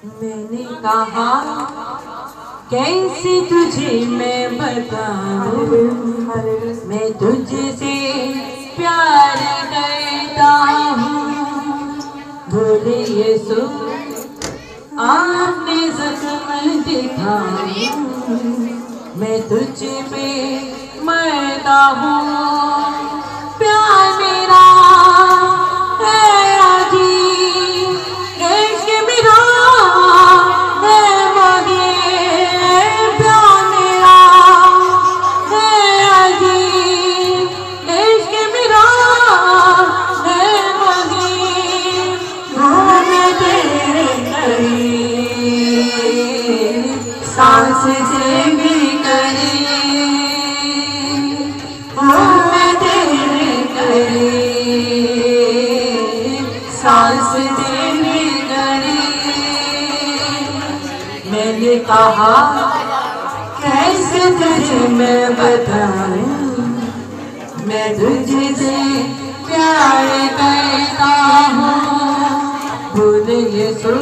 मैंने कहा कैसे तुझे मैं बताऊं, मैं तुझसे प्यार करता हूँ। बोले यीशु आपने जख्म दिखा, मैं तुझ पे मरता हूँ। प्यार मेरा है अजीब, इश्क मेरा है मगीर। प्यार मेरा है अजीब, इश्क मेरा है मगीर। मैं तेरे करीब, सांस से भी करीब, मैं तेरे करीब, सांस से भी करीब। मैंने कहा कैसे तुझे मैं बताऊं, मैं तुझसे प्यार करता हूँ। बोले यीशु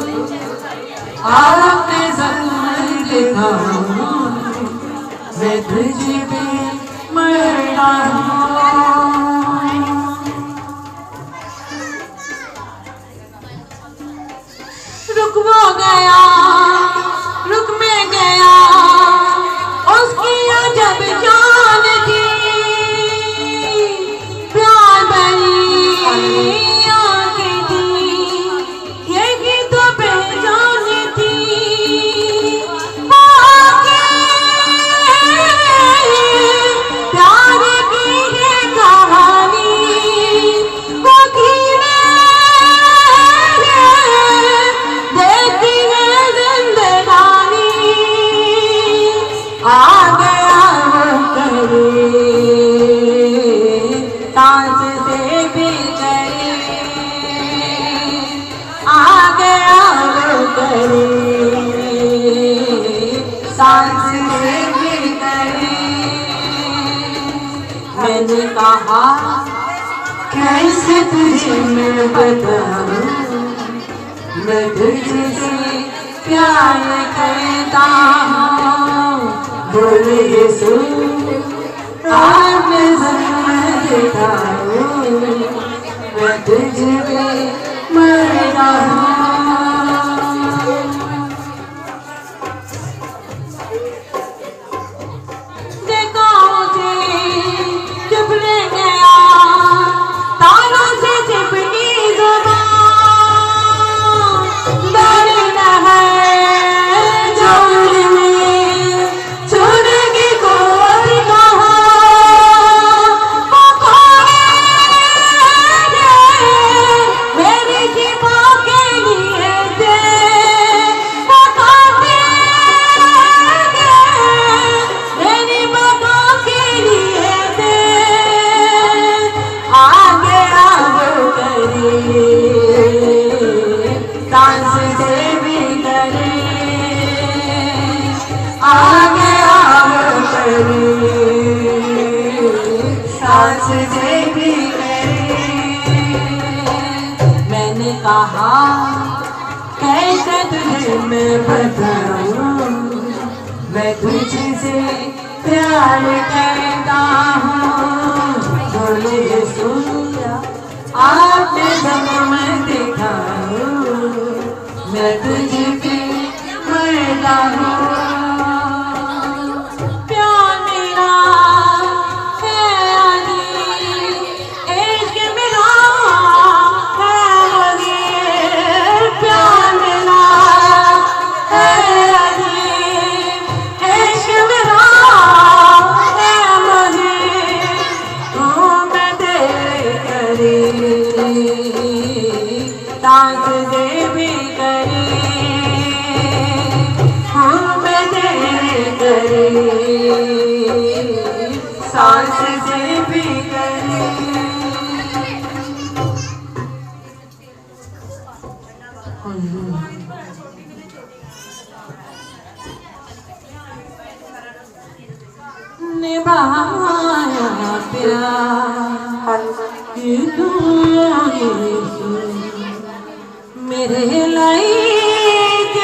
आपने जख्म दिखा, मैं तुझ पे मरता हूँ। रुक वो गया, रुक मैं गया, उसकी अजब जान थी। प्यार भरी आंखें थी, यही तो पहचान थी। वो प्यार की है कहानी, वो देखती है जिंदगानी। आ गया वो करीब, सांस से भी करीब, आ गया वो करीब, सांस से भी करीब। मैंने कहा कैसे तुझे मैं बताऊं, मैं तुझसे प्यार करता हूँ। बोले यीशु आपने जख्म दिखा, मैं तुझ पे मरता हूँ। देखा मुझे चुप रह गया, तारों से चिपकी जुबान। दर्द है जोर में, छोड़ेगी कोई कहाँ। मेरी शिफा के लिए थे, मेरी बका के लिए थे। आगे आगे करिए, सांस से भी करे, आगे आगे करिए, सांस से भी करे। मैंने कहा कैसे तुझे मैं बताऊं, मैं तुझसे प्यार करता हूँ। बोले यीशु आपने जख्म दिखा, मैं तुझ पे मरता हूँ। प्यार मेरा है अजीब, इश्क मेरा है मगीर। प्यार मेरा है अजीब, इश्क मेरा है मगीर। मैं तेरे करीब, सांस से भी करीब, मैं तेरे करीब, सांस से भी करीब। निभाया प्यार मेरे लायक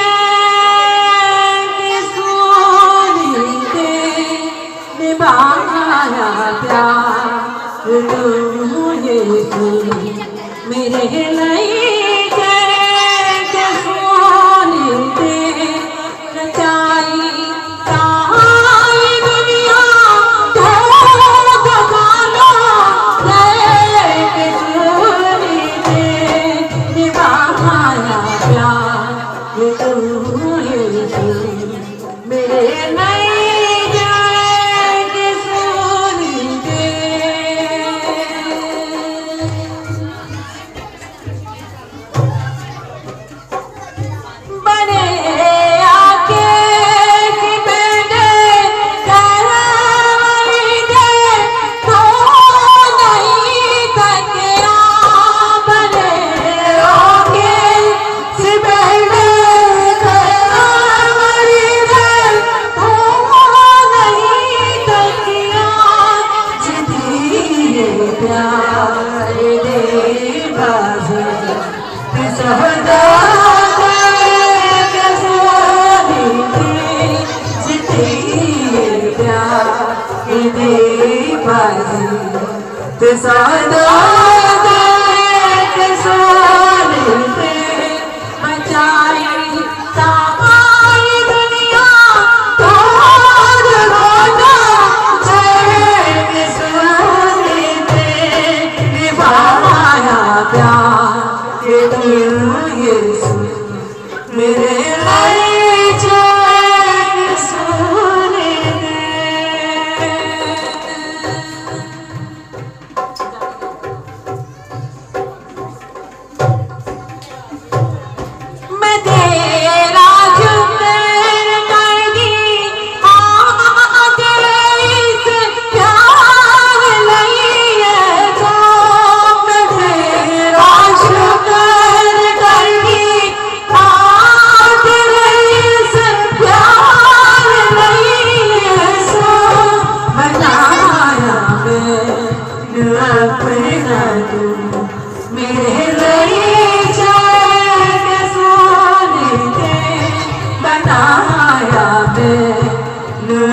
ये तू यीशु मेरे नहीं जाएंगे सुन के बने आके बेटे करवरी दे तो नहीं तकिया बने आके बेटे करवरी दे तो नहीं तकिया जिदी प्यार दे बाज़ सहदा ते सादा के सोने ते बचाई सारी दुनिया तोड़ होना के सोने ते निभाया प्यार के तू यीशु मेरे लिए जान सोने दे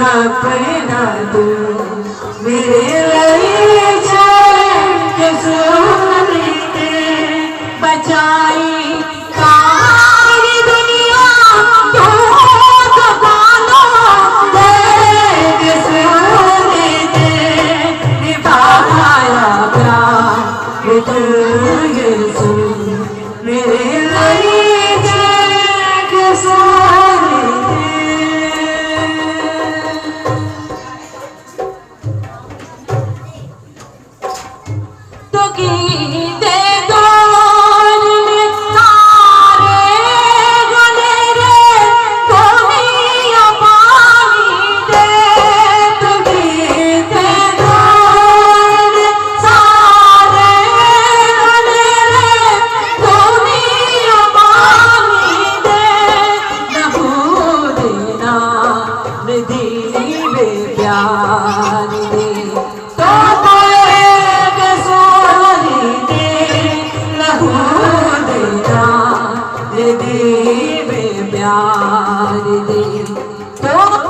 अपना तू मेरे लिए के सोने दे बचाई सारी दुनिया तो के सोने दे निभाया प्यार के तू यीशु मेरे लिए के सोने दे प्यार दे तो सोनी दे लहू देना दे प्यार दे तो